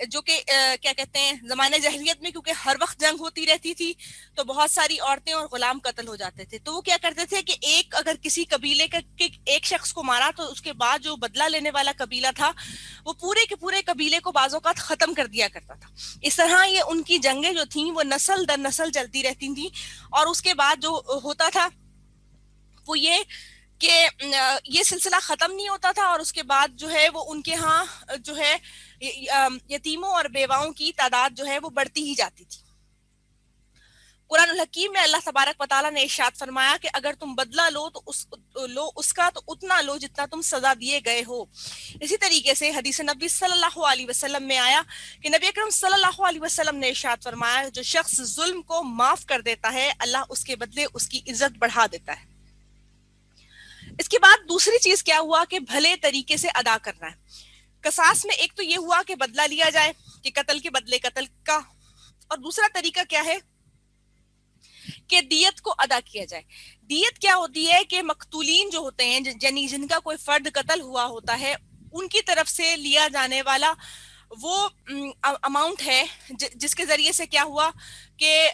جو کہ کیا کہتے ہیں زمانے جاہلیت میں کیونکہ ہر وقت جنگ ہوتی رہتی تھی تو بہت ساری عورتیں اور غلام قتل ہو جاتے تھے. تو وہ کیا کرتے تھے کہ ایک اگر کسی قبیلے کے ایک شخص کو مارا تو اس کے بعد جو بدلہ لینے والا قبیلہ تھا وہ پورے کے پورے قبیلے کو بعض اوقات ختم کر دیا کرتا تھا. اس طرح یہ ان کی جنگیں جو تھیں وہ نسل در نسل چلتی رہتی تھیں. اور اس کے بعد جو ہوتا تھا وہ یہ کہ یہ سلسلہ ختم نہیں ہوتا تھا اور اس کے بعد جو ہے وہ ان کے ہاں جو ہے یتیموں اور بیواؤں کی تعداد جو ہے وہ بڑھتی ہی جاتی تھی. قرآن الحکیم میں اللہ تبارک و تعالیٰ نے ارشاد فرمایا کہ اگر تم بدلہ لو تو اس کا تو اتنا لو جتنا تم سزا دیے گئے ہو. اسی طریقے سے حدیث نبی صلی اللہ علیہ وسلم میں آیا کہ نبی اکرم صلی اللہ علیہ وسلم نے ارشاد فرمایا جو شخص ظلم کو معاف کر دیتا ہے اللہ اس کے بدلے اس کی عزت بڑھا دیتا ہے. اس کے بعد دوسری چیز کیا ہوا کہ بھلے طریقے سے ادا کرنا ہے. قصاص میں ایک تو یہ ہوا کہ بدلہ لیا جائے کہ قتل کے بدلے قتل کا, اور دوسرا طریقہ کیا ہے کہ دیت کو ادا کیا جائے. دیت کیا ہوتی ہے کہ مقتولین جو ہوتے ہیں یعنی جن کا کوئی فرد قتل ہوا ہوتا ہے ان کی طرف سے لیا جانے والا وہ اماؤنٹ ہے جس کے ذریعے سے کیا ہوا کہ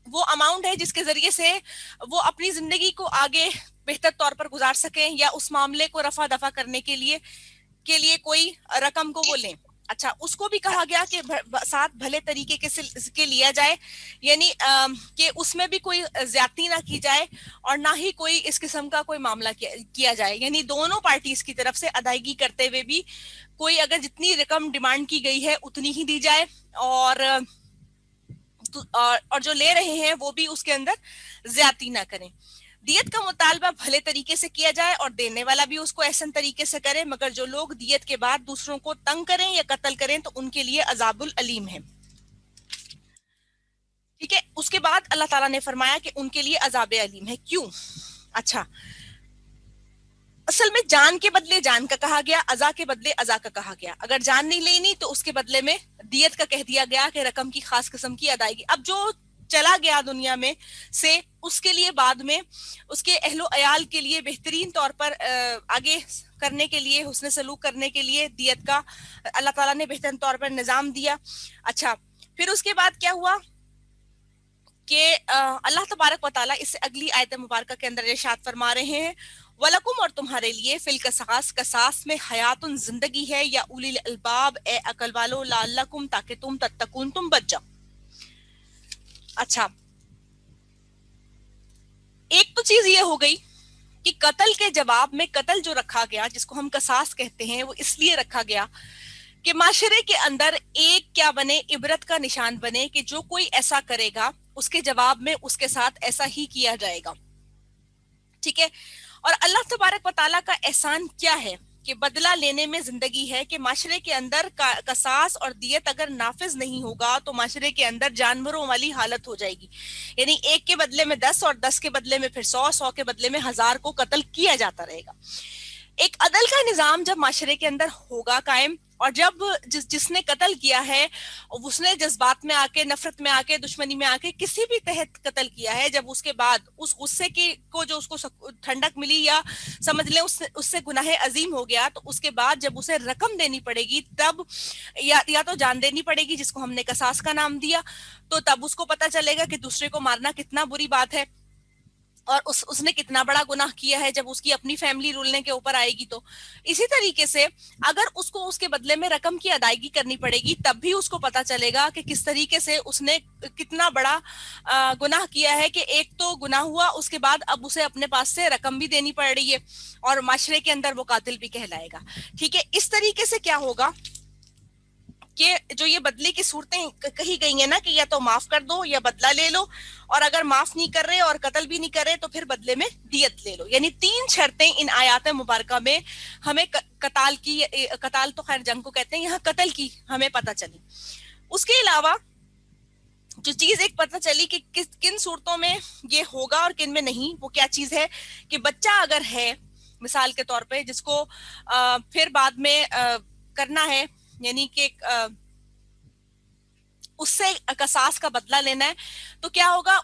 وہ اماؤنٹ ہے جس کے ذریعے سے وہ اپنی زندگی کو آگے بہتر طور پر گزار سکیں یا اس معاملے کو رفع دفع کرنے کے لیے کوئی رقم کو وہ لیں. اچھا, اس کو بھی کہا گیا کہ ساتھ بھلے طریقے کے لیا جائے, یعنی کہ اس میں بھی کوئی زیادتی نہ کی جائے اور نہ ہی کوئی اس قسم کا کوئی معاملہ کیا جائے, یعنی دونوں پارٹیز کی طرف سے ادائیگی کرتے ہوئے بھی کوئی اگر جتنی رقم ڈیمانڈ کی گئی ہے اتنی ہی دی جائے اور جو لے رہے ہیں وہ بھی اس کے اندر زیادتی نہ کریں. دیت کا مطالبہ بھلے طریقے سے کیا جائے اور دینے والا بھی اس کو احسن طریقے سے کرے, مگر جو لوگ دیت کے بعد دوسروں کو تنگ کریں یا قتل کریں تو ان کے لیے عذاب العلیم ہے. ٹھیک ہے, اس کے بعد اللہ تعالیٰ نے فرمایا کہ ان کے لیے عذاب علیم ہے. کیوں؟ اچھا, اصل میں جان کے بدلے جان کا کہا گیا, ازا کے بدلے ازا کا کہا گیا. اگر جان نہیں لینی تو اس کے بدلے میں دیت کا کہہ دیا گیا کہ رقم کی خاص قسم کی ادائیگی. اب جو چلا گیا دنیا میں سے اس کے لیے بعد میں اس کے اہل و عیال کے لیے بہترین طور پر آگے کرنے کے لیے حسن سلوک کرنے کے لیے دیت کا اللہ تعالیٰ نے بہترین طور پر نظام دیا. اچھا, پھر اس کے بعد کیا ہوا کہ اللہ تبارک و تعالیٰ اس سے اگلی آیت مبارکہ کے اندر ارشاد فرما رہے ہیں وَلَكُمْ, اور تمہارے لیے فی القصاص قصاص میں حیات زندگی ہے یا اولی الالباب, اے عقل والو, لعلکم, تاکہ تم تتقون, تم بچ جاؤ. اچھا, ایک تو چیز یہ ہو گئی کہ قتل کے جواب میں قتل جو رکھا گیا جس کو ہم قصاص کہتے ہیں وہ اس لیے رکھا گیا کہ معاشرے کے اندر ایک کیا بنے, عبرت کا نشان بنے کہ جو کوئی ایسا کرے گا اس کے جواب میں اس کے ساتھ ایسا ہی کیا جائے گا. ٹھیک ہے, اور اللہ تبارک و تعالیٰ کا احسان کیا ہے کہ بدلہ لینے میں زندگی ہے کہ معاشرے کے اندر قصاص اور دیت اگر نافذ نہیں ہوگا تو معاشرے کے اندر جانوروں والی حالت ہو جائے گی, یعنی ایک کے بدلے میں 10 اور 10 کے بدلے میں پھر 100, 100 کے بدلے میں 1000 کو قتل کیا جاتا رہے گا. ایک عدل کا نظام جب معاشرے کے اندر ہوگا قائم, اور جب جس نے قتل کیا ہے اس نے جذبات میں آ کے, نفرت میں آ کے, دشمنی میں آ کے کسی بھی تحت قتل کیا ہے, جب اس کے بعد اس غصے کو جو اس کو ٹھنڈک ملی یا سمجھ لیں اس سے گناہ عظیم ہو گیا, تو اس کے بعد جب اسے رقم دینی پڑے گی تب یا تو جان دینی پڑے گی جس کو ہم نے قصاص کا نام دیا, تو تب اس کو پتا چلے گا کہ دوسرے کو مارنا کتنا بری بات ہے اور اس نے کتنا بڑا گناہ کیا ہے جب اس کی اپنی فیملی رولنے کے اوپر آئے گی. تو اسی طریقے سے اگر اس کو اس کے بدلے میں رقم کی ادائیگی کرنی پڑے گی تب بھی اس کو پتا چلے گا کہ کس طریقے سے اس نے کتنا بڑا گناہ کیا ہے کہ ایک تو گناہ ہوا, اس کے بعد اب اسے اپنے پاس سے رقم بھی دینی پڑ رہی ہے اور معاشرے کے اندر وہ قاتل بھی کہلائے گا. ٹھیک ہے, اس طریقے سے کیا ہوگا کہ جو یہ بدلے کی صورتیں کہی گئی ہیں نا کہ یا تو معاف کر دو یا بدلہ لے لو, اور اگر معاف نہیں کر رہے اور قتل بھی نہیں کر رہے تو پھر بدلے میں دیت لے لو, یعنی 3 شرطیں ان آیات مبارکہ میں ہمیں قتال تو خیر جنگ کو کہتے ہیں, یہاں قتل کی ہمیں پتہ چلی. اس کے علاوہ جو چیز ایک پتہ چلی کہ کن صورتوں میں یہ ہوگا اور کن میں نہیں, وہ کیا چیز ہے کہ بچہ اگر ہے مثال کے طور پہ جس کو پھر بعد میں کرنا ہے, یعنی کہ اس سے قصاص کا بدلہ لینا ہے, تو کیا ہوگا,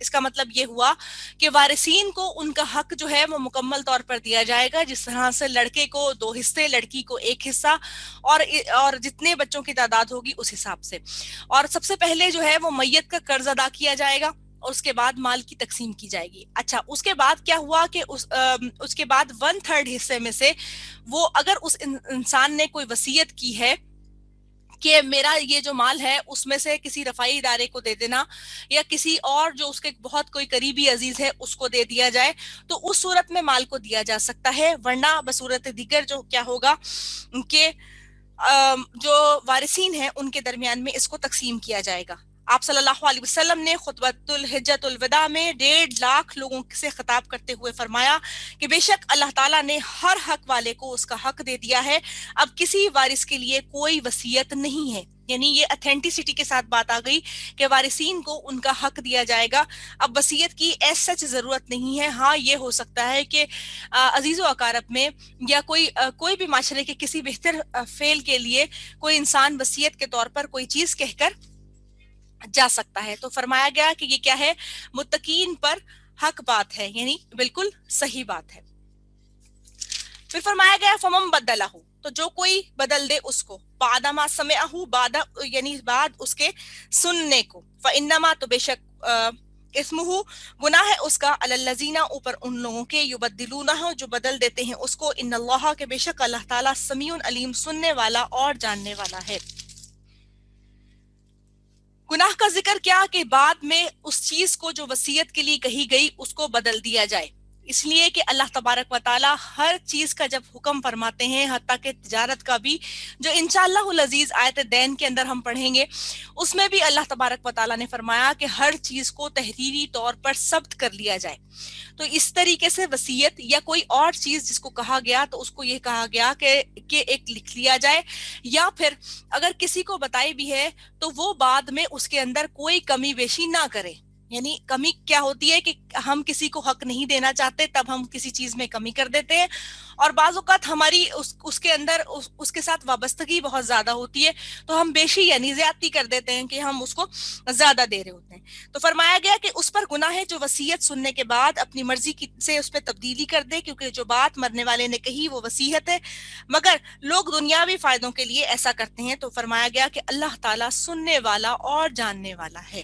اس کا مطلب یہ ہوا کہ وارثین کو ان کا حق جو ہے وہ مکمل طور پر دیا جائے گا، جس طرح سے لڑکے کو 2 حصے، لڑکی کو 1 حصہ، اور جتنے بچوں کی تعداد ہوگی اس حساب سے. اور سب سے پہلے جو ہے وہ میت کا قرض ادا کیا جائے گا اور اس کے بعد مال کی تقسیم کی جائے گی. اچھا، اس کے بعد کیا ہوا کہ اس کے بعد 1/3 حصے میں سے وہ اگر اس انسان نے کوئی وصیت کی ہے کہ میرا یہ جو مال ہے اس میں سے کسی رفائی ادارے کو دے دینا یا کسی اور جو اس کے بہت کوئی قریبی عزیز ہے اس کو دے دیا جائے، تو اس صورت میں مال کو دیا جا سکتا ہے. ورنہ بصورت دیگر جو کیا ہوگا کہ جو وارثین ہیں ان کے درمیان میں اس کو تقسیم کیا جائے گا. آپ صلی اللہ علیہ وسلم نے خطبۃ الحجۃ الوداع میں 1.5 لاکھ لوگوں سے خطاب کرتے ہوئے فرمایا کہ بے شک اللہ تعالیٰ نے ہر حق والے کو اس کا حق دے دیا ہے، اب کسی وارث کے لیے کوئی وصیت نہیں ہے. یعنی یہ اتھینٹسٹی کے ساتھ بات آ گئی کہ وارثین کو ان کا حق دیا جائے گا. اب وصیت کی ایس سچ ضرورت نہیں ہے. ہاں یہ ہو سکتا ہے کہ عزیز و اقارب میں یا کوئی بھی معاشرے کے کسی بہتر فعل کے لیے کوئی انسان وصیت کے طور پر کوئی چیز کہہ کر جا سکتا ہے. تو فرمایا گیا کہ یہ کیا ہے، متقین پر حق بات ہے، یعنی بالکل صحیح بات ہے. پھر فرمایا گیا فمن بدلہ، تو جو کوئی بدل دے اس کو، بعد ما سمعہ، بعد یعنی بعد اس کے سننے کو، فانما، تو بے شک اسمہ، گناہ ہے اس کا، علی الذین، اوپر ان لوگوں کے، یبدلونہ، جو بدل دیتے ہیں اس کو، ان اللہ، کے بے شک اللہ تعالیٰ، سمیع علیم، سننے والا اور جاننے والا ہے. گناہ کا ذکر کیا کہ بعد میں اس چیز کو جو وصیت کے لیے کہی گئی اس کو بدل دیا جائے، اس لیے کہ اللہ تبارک و تعالیٰ ہر چیز کا جب حکم فرماتے ہیں، حتیٰ کہ تجارت کا بھی، جو انشاءاللہ العزیز آیت دین کے اندر ہم پڑھیں گے، اس میں بھی اللہ تبارک و تعالیٰ نے فرمایا کہ ہر چیز کو تحریری طور پر ثبت کر لیا جائے. تو اس طریقے سے وصیت یا کوئی اور چیز جس کو کہا گیا تو اس کو یہ کہا گیا کہ ایک لکھ لیا جائے، یا پھر اگر کسی کو بتائی بھی ہے تو وہ بعد میں اس کے اندر کوئی کمی بیشی نہ کرے. یعنی کمی کیا ہوتی ہے کہ ہم کسی کو حق نہیں دینا چاہتے تب ہم کسی چیز میں کمی کر دیتے ہیں، اور بعض اوقات ہماری اس کے اندر اس کے ساتھ وابستگی بہت زیادہ ہوتی ہے تو ہم بیشی یعنی زیادتی کر دیتے ہیں کہ ہم اس کو زیادہ دے رہے ہوتے ہیں. تو فرمایا گیا کہ اس پر گناہ ہے جو وصیت سننے کے بعد اپنی مرضی سے اس پہ تبدیلی کر دے، کیونکہ جو بات مرنے والے نے کہی وہ وصیت ہے، مگر لوگ دنیاوی فائدوں کے لیے ایسا کرتے ہیں. تو فرمایا گیا کہ اللہ تعالیٰ سننے والا اور جاننے والا ہے.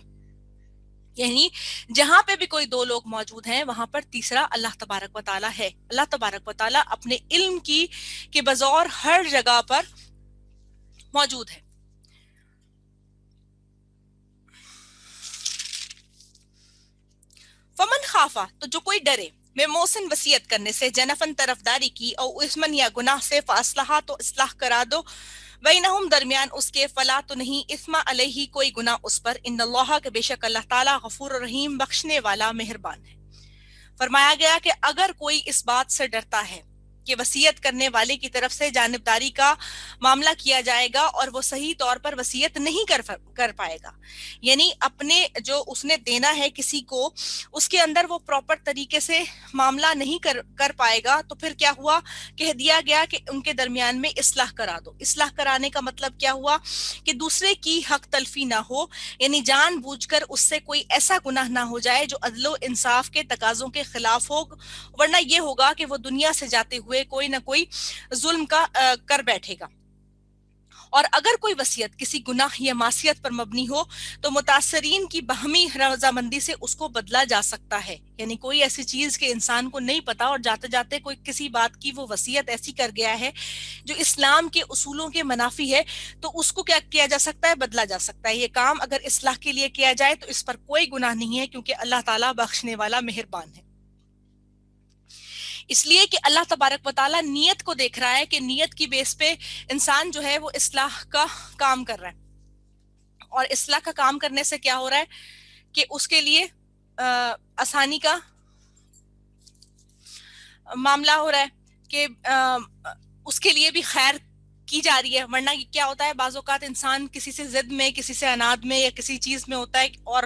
یعنی جہاں پہ بھی کوئی 2 لوگ موجود ہیں وہاں پر تیسرا اللہ تبارک و تعالیٰ ہے. اللہ تبارک و تعالیٰ اپنے علم کی کہ بظور ہر جگہ پر موجود ہے. فمن خافا، تو جو کوئی ڈرے، میں موسن وصیت کرنے سے، جنفن طرفداری کی، اور اسمن یا گناہ سے، فاصلہ، تو اصلاح کرا دو، بینہم درمیان اس کے، فلا، تو نہیں، اثم علیہ، کوئی گناہ اس پر، ان اللہ، کے بے شک اللہ تعالیٰ، غفور رحیم، بخشنے والا، مہربان ہے. فرمایا گیا کہ اگر کوئی اس بات سے ڈرتا ہے کہ وصیت کرنے والے کی طرف سے جانبداری کا معاملہ کیا جائے گا اور وہ صحیح طور پر وصیت نہیں کر پائے گا، یعنی اپنے جو اس نے دینا ہے کسی کو اس کے اندر وہ پراپر طریقے سے معاملہ نہیں کر پائے گا، تو پھر کیا ہوا، کہہ دیا گیا کہ ان کے درمیان میں اصلاح کرا دو. اصلاح کرانے کا مطلب کیا ہوا کہ دوسرے کی حق تلفی نہ ہو، یعنی جان بوجھ کر اس سے کوئی ایسا گناہ نہ ہو جائے جو عدل و انصاف کے تقاضوں کے خلاف ہو، ورنہ یہ ہوگا کہ وہ دنیا سے جاتے ہوئے کوئی نہ کوئی ظلم کا کر بیٹھے گا. اور اگر کوئی وصیت کسی گناہ یا معصیت پر مبنی ہو تو متاثرین کی باہمی رضامندی سے اس کو بدلا جا سکتا ہے. یعنی کوئی ایسی چیز کہ انسان کو نہیں پتا اور جاتے جاتے کوئی کسی بات کی وہ وصیت ایسی کر گیا ہے جو اسلام کے اصولوں کے منافی ہے، تو اس کو کیا کیا جا سکتا ہے، بدلا جا سکتا ہے. یہ کام اگر اصلاح کے لیے کیا جائے تو اس پر کوئی گناہ نہیں ہے، کیونکہ اللہ تعالیٰ بخشنے والا، مہربان ہے. اس لیے کہ اللہ تبارک و تعالیٰ نیت کو دیکھ رہا ہے کہ نیت کی بیس پہ انسان جو ہے وہ اصلاح کا کام کر رہا ہے، اور اصلاح کا کام کرنے سے کیا ہو رہا ہے کہ اس کے لیے آسانی کا معاملہ ہو رہا ہے کہ اس کے لیے بھی خیر کی جا رہی ہے. ورنہ کیا ہوتا ہے، بعض اوقات انسان کسی سے ضد میں، کسی سے اناد میں یا کسی چیز میں ہوتا ہے، اور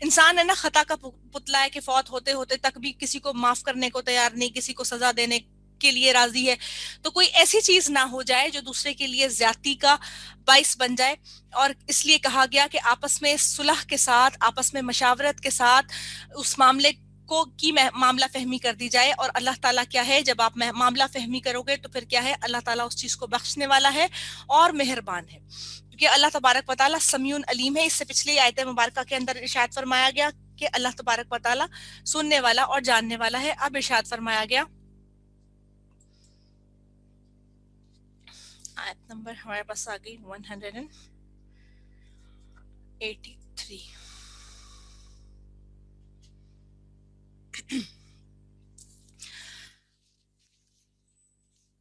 انسان ہے نا خطا کا پتلا ہے کہ فوت ہوتے ہوتے تک بھی کسی کو معاف کرنے کو تیار نہیں، کسی کو سزا دینے کے لیے راضی ہے. تو کوئی ایسی چیز نہ ہو جائے جو دوسرے کے لیے زیادتی کا باعث بن جائے. اور اس لیے کہا گیا کہ آپس میں صلح کے ساتھ, آپس میں مشاورت کے ساتھ اس معاملے کو کی معاملہ فہمی کر دی جائے. اور اللہ تعالیٰ کیا ہے, جب آپ معاملہ فہمی کرو گے تو پھر کیا ہے, اللہ تعالیٰ اس چیز کو بخشنے والا ہے اور مہربان ہے, کیونکہ اللہ تبارک و تعالیٰ سمیع علیم ہے. اس سے پچھلی آیت مبارکہ کے اندر ارشاد فرمایا گیا کہ اللہ تبارک و تعالیٰ سننے والا اور جاننے والا ہے. اب ارشاد فرمایا گیا آیت نمبر ہمارے پاس آ گئی 183.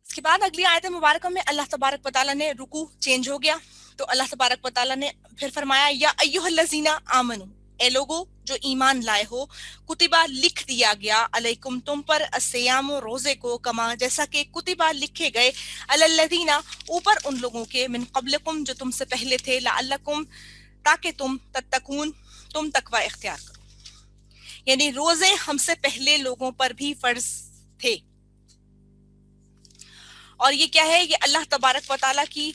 اس کے بعد اگلی آیت مبارکہ میں اللہ تبارک و تعالیٰ نے رکوع چینج ہو گیا, تو اللہ تبارک و تعالیٰ نے پھر فرمایا یا ایھا الذین آمنو, اے لوگو جو ایمان لائے ہو, کتبہ لکھ دیا گیا علیکم تم پر الصیام روزے کو, کما جیسا کہ کتبہ لکھے گئے علی الذین اوپر ان لوگوں کے, من قبلکم جو تم سے پہلے تھے, لعلکم تاکہ تم تتقون تم تقوی اختیار کرو. یعنی روزے ہم سے پہلے لوگوں پر بھی فرض تھے, اور یہ کیا ہے, یہ اللہ تبارک و تعالیٰ کی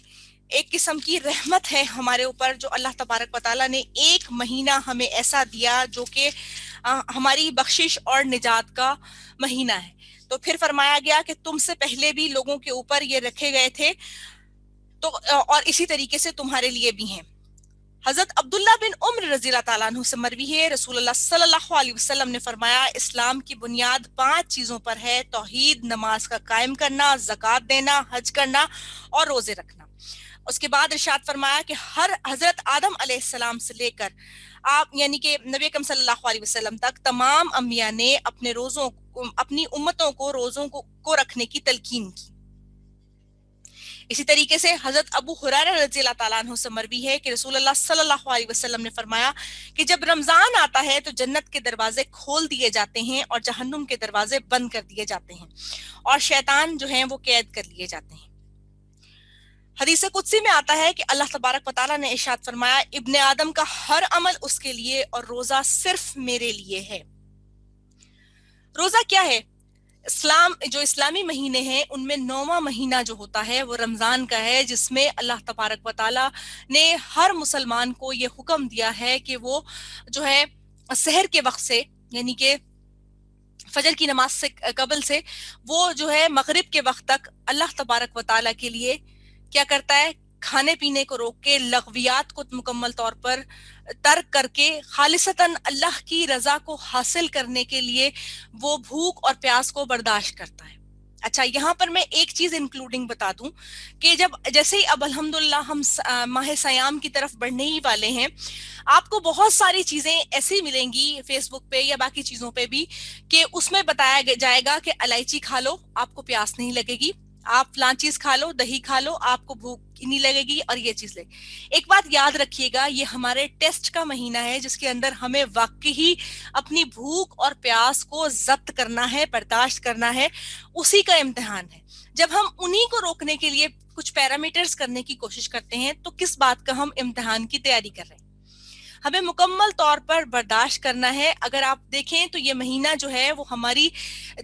ایک قسم کی رحمت ہے ہمارے اوپر, جو اللہ تبارک و تعالیٰ نے ایک مہینہ ہمیں ایسا دیا جو کہ ہماری بخشش اور نجات کا مہینہ ہے. تو پھر فرمایا گیا کہ تم سے پہلے بھی لوگوں کے اوپر یہ رکھے گئے تھے, تو اور اسی طریقے سے تمہارے لیے بھی ہیں. حضرت عبداللہ بن عمر رضی اللہ تعالیٰ عنہ سے مروی ہے, رسول اللہ صلی اللہ علیہ وسلم نے فرمایا اسلام کی بنیاد 5 چیزوں پر ہے, توحید, نماز کا قائم کرنا, زکوٰۃ دینا, حج کرنا اور روزے رکھنا. اس کے بعد ارشاد فرمایا کہ ہر حضرت آدم علیہ السلام سے لے کر آپ یعنی کہ نبی اکرم صلی اللہ علیہ وسلم تک تمام انبیاء نے اپنی امتوں کو روزوں کو رکھنے کی تلقین کی. اسی طریقے سے حضرت ابو ہریرہ رضی اللہ تعالیٰ عنہ سے مروی ہے کہ رسول اللہ صلی اللہ علیہ وسلم نے فرمایا کہ جب رمضان آتا ہے تو جنت کے دروازے کھول دیے جاتے ہیں اور جہنم کے دروازے بند کر دیے جاتے ہیں, اور شیطان جو ہیں وہ قید کر لیے جاتے ہیں. حدیث قدسی میں آتا ہے کہ اللہ تبارک و تعالیٰ نے ارشاد فرمایا ابن آدم کا ہر عمل اس کے لیے اور روزہ صرف میرے لیے ہے. روزہ کیا ہے؟ جو اسلامی مہینے ہیں ان میں 9واں مہینہ جو ہوتا ہے وہ رمضان کا ہے, جس میں اللہ تبارک و تعالیٰ نے ہر مسلمان کو یہ حکم دیا ہے کہ وہ جو ہے سحر کے وقت سے یعنی کہ فجر کی نماز سے قبل سے وہ جو ہے مغرب کے وقت تک اللہ تبارک و تعالیٰ کے لیے کیا کرتا ہے, کھانے پینے کو روک کے, لغویات کو مکمل طور پر ترک کر کے خالصتاً اللہ کی رضا کو حاصل کرنے کے لیے وہ بھوک اور پیاس کو برداشت کرتا ہے. اچھا, یہاں پر میں ایک چیز انکلوڈنگ بتا دوں کہ جیسے ہی اب الحمدللہ ہم ماہ سیام کی طرف بڑھنے ہی والے ہیں, آپ کو بہت ساری چیزیں ایسی ملیں گی فیس بک پہ یا باقی چیزوں پہ بھی کہ اس میں بتایا جائے گا کہ الائچی کھا لو آپ کو پیاس نہیں لگے گی, آپ فلاں چیز کھا لو, دہی کھا لو, آپ کو بھوک نہیں لگے گی, اور یہ چیز لگے. ایک بات یاد رکھیے گا, یہ ہمارے ٹیسٹ کا مہینہ ہے جس کے اندر ہمیں واقعی اپنی بھوک اور پیاس کو ضبط کرنا ہے, برداشت کرنا ہے, اسی کا امتحان ہے. جب ہم انہی کو روکنے کے لیے کچھ پیرامیٹرز کرنے کی کوشش کرتے ہیں تو کس بات کا ہم امتحان کی تیاری کر رہے ہیں؟ ہمیں مکمل طور پر برداشت کرنا ہے. اگر آپ دیکھیں تو یہ مہینہ جو ہے وہ ہماری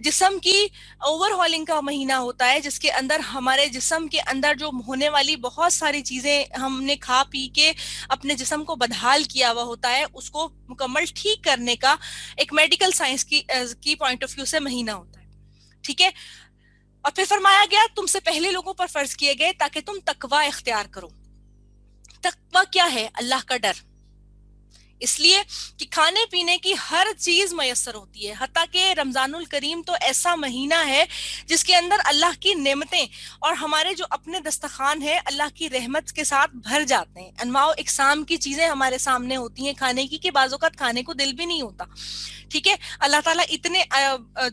جسم کی اوور ہالنگ کا مہینہ ہوتا ہے, جس کے اندر ہمارے جسم کے اندر جو ہونے والی بہت ساری چیزیں ہم نے کھا پی کے اپنے جسم کو بدحال کیا ہوا ہوتا ہے, اس کو مکمل ٹھیک کرنے کا ایک میڈیکل سائنس کی پوائنٹ آف ویو سے مہینہ ہوتا ہے. ٹھیک ہے, اور پھر فرمایا گیا تم سے پہلے لوگوں پر فرض کیے گئے تاکہ تم تقوی اختیار کرو. تقوی کیا ہے؟ اللہ کا ڈر. اس لیے کہ کھانے پینے کی ہر چیز میسر ہوتی ہے, حتیٰ کہ رمضان الکریم تو ایسا مہینہ ہے جس کے اندر اللہ کی نعمتیں اور ہمارے جو اپنے دسترخوان ہیں اللہ کی رحمت کے ساتھ بھر جاتے ہیں. انواع و اقسام کی چیزیں ہمارے سامنے ہوتی ہیں کھانے کی کہ بعض اوقات کھانے کو دل بھی نہیں ہوتا. ٹھیک ہے, اللہ تعالیٰ اتنے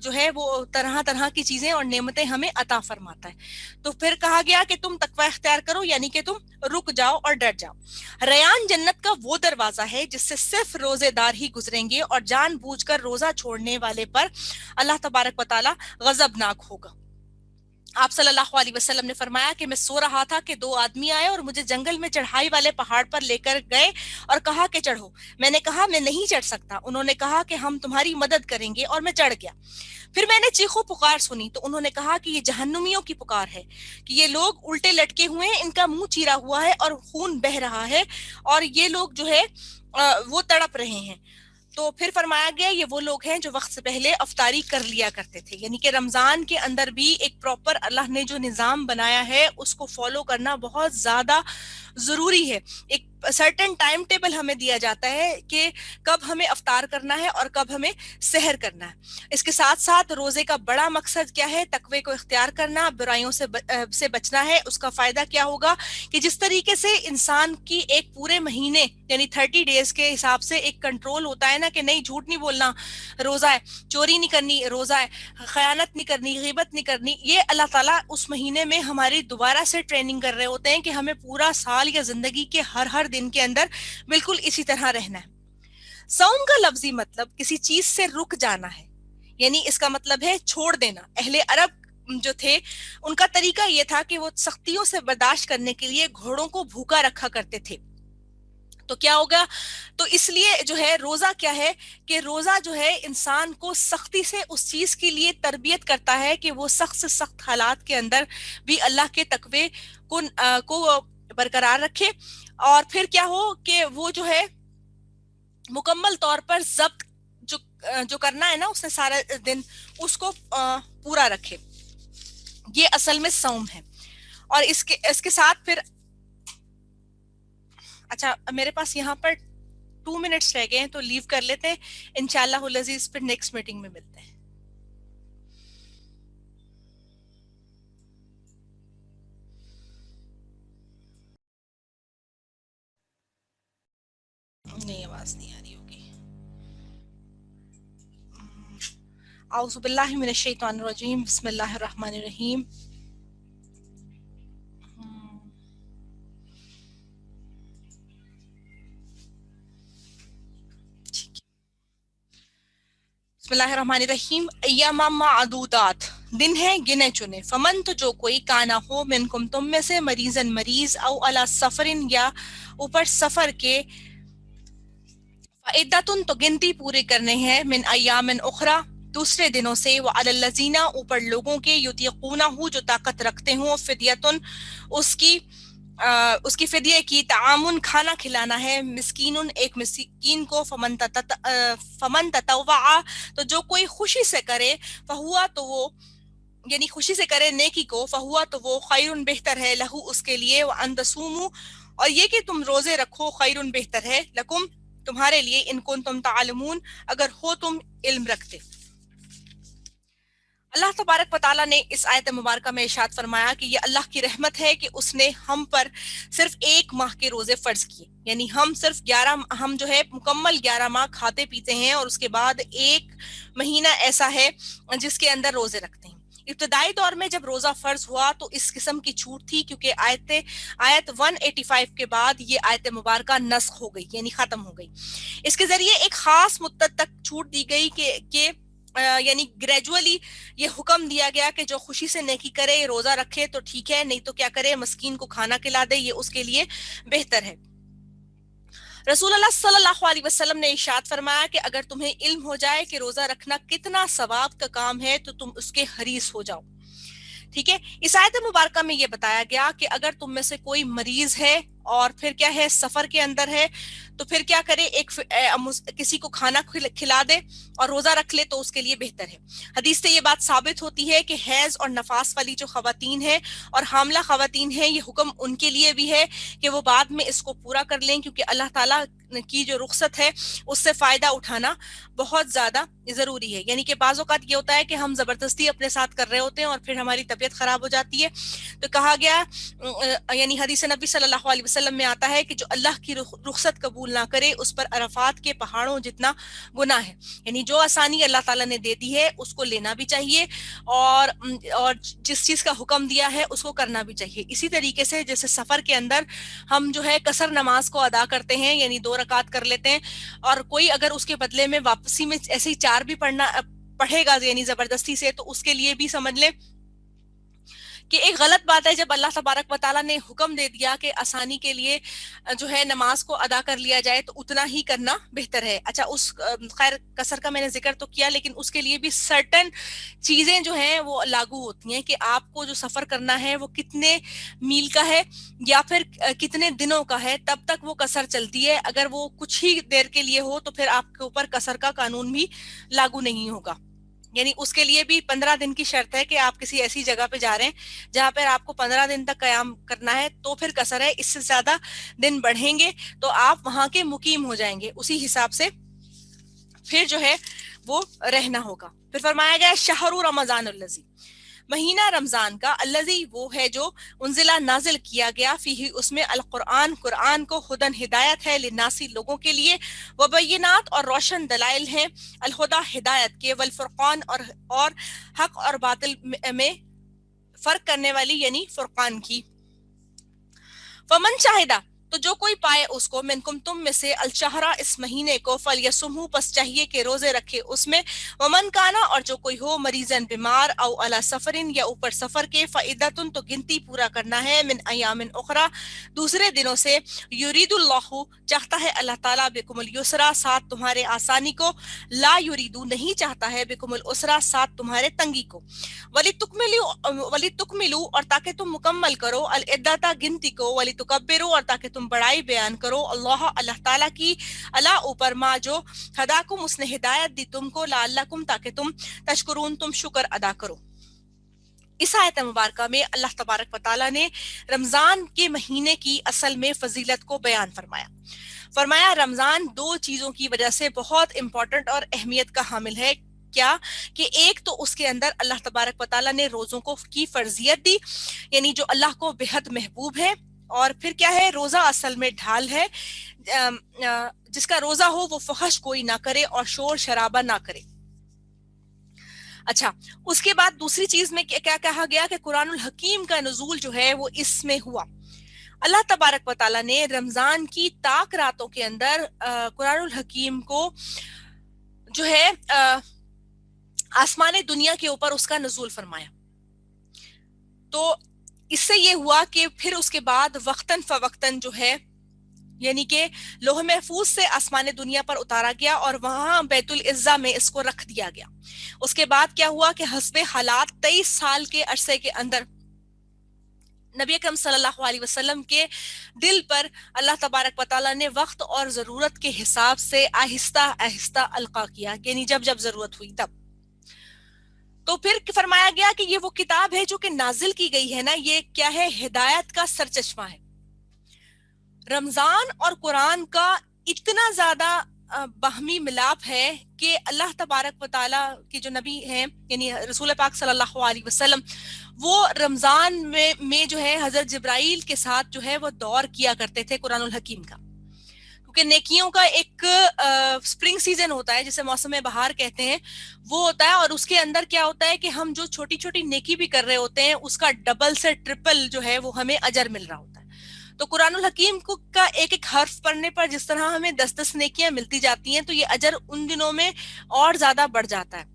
جو ہے وہ طرح طرح کی چیزیں اور نعمتیں ہمیں عطا فرماتا ہے. تو پھر کہا گیا کہ تم تقوی اختیار کرو, یعنی کہ تم رک جاؤ اور ڈر جاؤ. ریان جنت کا وہ دروازہ ہے جس سے صرف روزے دار ہی گزریں گے, اور جان بوجھ کر روزہ چھوڑنے والے پر اللہ تبارک و تعالیٰ غضبناک ہوگا. آپ صلی اللہ علیہ وسلم نے فرمایا کہ میں سو رہا تھا کہ دو آدمی آئے اور مجھے جنگل میں چڑھائی والے پہاڑ پر لے کر گئے اور کہا کہ چڑھو. میں نے کہا میں نہیں چڑھ سکتا. انہوں نے کہا کہ ہم تمہاری مدد کریں گے اور میں چڑھ گیا. پھر میں نے چیخو پکار سنی تو انہوں نے کہا کہ یہ جہنمیوں کی پکار ہے کہ یہ لوگ الٹے لٹکے ہوئے ہیں, ان کا منہ چیرا ہوا ہے اور خون بہ رہا ہے اور یہ لوگ جو ہے وہ تڑپ رہے ہیں. تو پھر فرمایا گیا یہ وہ لوگ ہیں جو وقت سے پہلے افطاری کر لیا کرتے تھے. یعنی کہ رمضان کے اندر بھی ایک پراپر اللہ نے جو نظام بنایا ہے اس کو فالو کرنا بہت زیادہ ضروری ہے. ایک سرٹن ٹائم ٹیبل ہمیں دیا جاتا ہے کہ کب ہمیں افطار کرنا ہے اور کب ہمیں سحر کرنا ہے. اس کے ساتھ ساتھ روزے کا بڑا مقصد کیا ہے؟ تقوی کو اختیار کرنا, برائیوں سے بچنا ہے. اس کا فائدہ کیا ہوگا کہ جس طریقے سے انسان کی ایک پورے مہینے یعنی 30 ڈیز کے حساب سے ایک کنٹرول ہوتا ہے نا کہ نہیں جھوٹ نہیں بولنا روزہ ہے, چوری نہیں کرنی روزہ ہے, خیانت نہیں کرنی, غیبت نہیں کرنی, یہ اللہ تعالیٰ اس مہینے میں ہماری دوبارہ سے ٹریننگ کر رہے ہوتے ہیں کہ ہمیں پورا سال یا زندگی کے ہر دن کے اندر بالکل اسی طرح رہنا ہے. صوم کا لفظی مطلب کسی چیز سے رک جانا ہے, یعنی اس کا مطلب ہے چھوڑ دینا. اہل عرب جو تھے ان کا طریقہ یہ تھا کہ وہ سختیوں سے برداشت کرنے کے لیے گھوڑوں کو بھوکا رکھا کرتے تھے. تو کیا ہوگا؟ تو اس لیے جو ہے روزہ کیا ہے کہ روزہ جو ہے انسان کو سختی سے اس چیز کے لیے تربیت کرتا ہے کہ وہ سخت سے سخت حالات کے اندر بھی اللہ کے تقوی کو برقرار رکھے, اور پھر کیا ہو کہ وہ جو ہے مکمل طور پر ضبط جو کرنا ہے نا اس نے سارا دن اس کو پورا رکھے. یہ اصل میں صوم ہے. اور اس کے ساتھ پھر اچھا میرے پاس یہاں پر 2 منٹس رہ گئے ہیں تو لیو کر لیتے ہیں. انشاءاللہ العزیز پھر نیکسٹ میٹنگ میں ملتے ہیں. نہیں آواز نہیں آ رہی ہوگی. اعوذ باللہ من الشیطان الرجیم, بسم اللہ الرحمن الرحیم. بسم اللہ الرحمن الرحیم. ایام معدودات, دن ہے گنے چنے. فمن تو جو کوئی کانا ہو منکم تم میں سے مریضن مریض, او علی سفرن یا اوپر سفر کے, فعدتن تو گنتی پورے کرنے ہیں, من ایام اخرى دوسرے دنوں سے, وعلی الذین اوپر لوگوں کے, یطیقونہ جو طاقت رکھتے ہوں, فدیتن اس کی فدیہ کی, تعامن کھانا کھلانا ہے, مسکین ایک مسکین کو, فمن تطوع تو جو کوئی خوشی سے کرے, فہوا تو وہ یعنی خوشی سے کرے نیکی کو, فہوا تو وہ خیر بہتر ہے, لہو اس کے لیے, وان تصوموا اور یہ کہ تم روزے رکھو, خیر بہتر ہے, لکم تمہارے لیے, ان کنتم تعلمون اگر ہو تم علم رکھتے. اللہ تبارک و تعالیٰ نے اس آیت مبارکہ میں ارشاد فرمایا کہ یہ اللہ کی رحمت ہے کہ اس نے ہم پر صرف 1 ماہ کے روزے فرض کیے. یعنی ہم صرف 11 ہم جو ہے مکمل 11 ماہ کھاتے پیتے ہیں, اور اس کے بعد 1 مہینہ ایسا ہے جس کے اندر روزے رکھتے ہیں. ابتدائی دور میں جب روزہ فرض ہوا تو اس قسم کی چھوٹ تھی, کیونکہ آیت 185 کے بعد یہ آیت مبارکہ نسخ ہو گئی یعنی ختم ہو گئی. اس کے ذریعے ایک خاص مدت تک چھوٹ دی گئی کہ یعنی گریجولی یہ حکم دیا گیا کہ جو خوشی سے نیکی کرے, روزہ رکھے تو ٹھیک ہے, نہیں تو کیا کرے, مسکین کو کھانا کھلا دے, یہ اس کے لیے بہتر ہے. رسول اللہ صلی اللہ علیہ وسلم نے ارشاد فرمایا کہ اگر تمہیں علم ہو جائے کہ روزہ رکھنا کتنا ثواب کا کام ہے تو تم اس کے حریص ہو جاؤ. ٹھیک ہے. اس آیت مبارکہ میں یہ بتایا گیا کہ اگر تم میں سے کوئی مریض ہے اور پھر کیا ہے سفر کے اندر ہے تو پھر کیا کرے, کسی کو کھانا کھلا دے اور روزہ رکھ لے تو اس کے لیے بہتر ہے. حدیث سے یہ بات ثابت ہوتی ہے کہ حیض اور نفاس والی جو خواتین ہیں اور حاملہ خواتین ہیں, یہ حکم ان کے لیے بھی ہے کہ وہ بعد میں اس کو پورا کر لیں, کیونکہ اللہ تعالیٰ کی جو رخصت ہے اس سے فائدہ اٹھانا بہت زیادہ ضروری ہے. یعنی کہ بعض اوقات یہ ہوتا ہے کہ ہم زبردستی اپنے ساتھ کر رہے ہوتے ہیں اور پھر ہماری طبیعت خراب ہو جاتی ہے. تو کہا گیا یعنی حدیث نبی صلی اللہ علیہ وسلم میں آتا ہے کہ جو اللہ کی رخصت قبول نہ کرے اس پر عرفات کے پہاڑوں جتنا گناہ ہے. یعنی جو آسانی اللہ تعالیٰ نے دے دی ہے اس کو لینا بھی چاہیے, اور جس چیز کا حکم دیا ہے اس کو کرنا بھی چاہیے. اسی طریقے سے جیسے سفر کے اندر ہم جو ہے قصر نماز کو ادا کرتے ہیں, یعنی 2 رکعت کر لیتے ہیں, اور کوئی اگر اس کے بدلے میں واپسی میں ایسے ہی 4 بھی پڑھے گا یعنی زبردستی سے, تو اس کے لیے بھی سمجھ لیں کہ ایک غلط بات ہے جب اللہ تبارک و تعالیٰ نے حکم دے دیا کہ آسانی کے لیے جو ہے نماز کو ادا کر لیا جائے تو اتنا ہی کرنا بہتر ہے. اچھا اس خیر قصر کا میں نے ذکر تو کیا, لیکن اس کے لیے بھی سرٹن چیزیں جو ہیں وہ لاگو ہوتی ہیں کہ آپ کو جو سفر کرنا ہے وہ کتنے میل کا ہے یا پھر کتنے دنوں کا ہے, تب تک وہ قصر چلتی ہے. اگر وہ کچھ ہی دیر کے لیے ہو تو پھر آپ کے اوپر قصر کا قانون بھی لاگو نہیں ہوگا. یعنی اس کے لیے بھی 15 دن کی شرط ہے کہ آپ کسی ایسی جگہ پہ جا رہے ہیں جہاں پر آپ کو 15 دن تک قیام کرنا ہے تو پھر قصر ہے. اس سے زیادہ دن بڑھیں گے تو آپ وہاں کے مقیم ہو جائیں گے, اسی حساب سے پھر جو ہے وہ رہنا ہوگا. پھر فرمایا گیا شہر رمضان الذی, مہینہ رمضان کا, الذی وہ ہے جو انزلہ نازل کیا گیا, فیہ اس میں القرآن قرآن کو, ہدن ہدایت ہے, للناسی لوگوں کے لیے, وبینات اور روشن دلائل ہیں, الہدا ہدایت کے, والفرقان اور حق اور باطل میں فرق کرنے والی یعنی فرقان کی. فمن شاہدہ تو جو کوئی پائے اس کو, منکم تم میں سے, الشہرہ اس مہینے کو, فلیصمہ پس چاہیے کہ روزے رکھے اس میں, ومن کانا اور جو کوئی ہو, مریضن بیمار, او علی سفرن یا اوپر سفر کے, فعدتن تو گنتی پورا کرنا ہے, من ایام اخری دوسرے دنوں سے, یرید اللہ چاہتا ہے اللہ تعالیٰ, بکم الیسرا ساتھ تمہارے آسانی کو, لا یریدو نہیں چاہتا ہے, بکم الاسرا ساتھ تمہارے تنگی کو, ولیتکملوا اور تاکہ تم مکمل کرو, العدۃ گنتی کو, ولیتکبروا اور تاکہ تم بڑائی بیان کرو, اللہ تعالیٰ کی, اللہ اوپر, ما جو ہداکم اس نے ہدایت دی تم کو, لعلکم تاکہ تم تشکرون تم شکر ادا کرو. اس آیت مبارکہ میں اللہ تبارک و تعالیٰ نے رمضان کے مہینے کی اصل میں فضیلت کو بیان فرمایا رمضان دو چیزوں کی وجہ سے بہت امپورٹنٹ اور اہمیت کا حامل ہے. کیا کہ ایک تو اس کے اندر اللہ تبارک و تعالیٰ نے روزوں کو کی فرضیت دی, یعنی جو اللہ کو بہت محبوب ہے, اور پھر کیا ہے, روزہ اصل میں ڈھال ہے, جس کا روزہ ہو وہ فحش کوئی نہ کرے اور شور شرابہ نہ کرے. اچھا اس کے بعد دوسری چیز میں کیا کہا گیا کہ قرآن الحکیم کا نزول جو ہے وہ اس میں ہوا. اللہ تبارک و تعالیٰ نے رمضان کی طاق راتوں کے اندر قرآن الحکیم کو جو ہے آسمان دنیا کے اوپر اس کا نزول فرمایا. تو اس سے یہ ہوا کہ پھر اس کے بعد وقتاً فوقتاً جو ہے یعنی کہ لوح محفوظ سے آسمان دنیا پر اتارا گیا اور وہاں بیت العزہ میں اس کو رکھ دیا گیا. اس کے بعد کیا ہوا کہ حسب حالات 23 سال کے عرصے کے اندر نبی اکرم صلی اللہ علیہ وسلم کے دل پر اللہ تبارک و تعالیٰ نے وقت اور ضرورت کے حساب سے آہستہ آہستہ القا کیا, یعنی جب جب ضرورت ہوئی تب. تو پھر فرمایا گیا کہ یہ وہ کتاب ہے جو کہ نازل کی گئی ہے نا, یہ کیا ہے, ہدایت کا سرچشمہ ہے. رمضان اور قرآن کا اتنا زیادہ باہمی ملاپ ہے کہ اللہ تبارک و تعالیٰ کے جو نبی ہیں یعنی رسول پاک صلی اللہ علیہ وسلم, وہ رمضان میں جو ہے حضرت جبرائیل کے ساتھ جو ہے وہ دور کیا کرتے تھے قرآن الحکیم کا, کیونکہ نیکیوں کا ایک سپرنگ سیزن ہوتا ہے جسے موسم بہار کہتے ہیں, وہ ہوتا ہے, اور اس کے اندر کیا ہوتا ہے کہ ہم جو چھوٹی چھوٹی نیکی بھی کر رہے ہوتے ہیں اس کا ڈبل سے ٹرپل جو ہے وہ ہمیں اجر مل رہا ہوتا ہے. تو قرآن الحکیم کا ایک ایک حرف پڑھنے پر جس طرح ہمیں 10 نیکیاں ملتی جاتی ہیں, تو یہ اجر ان دنوں میں اور زیادہ بڑھ جاتا ہے,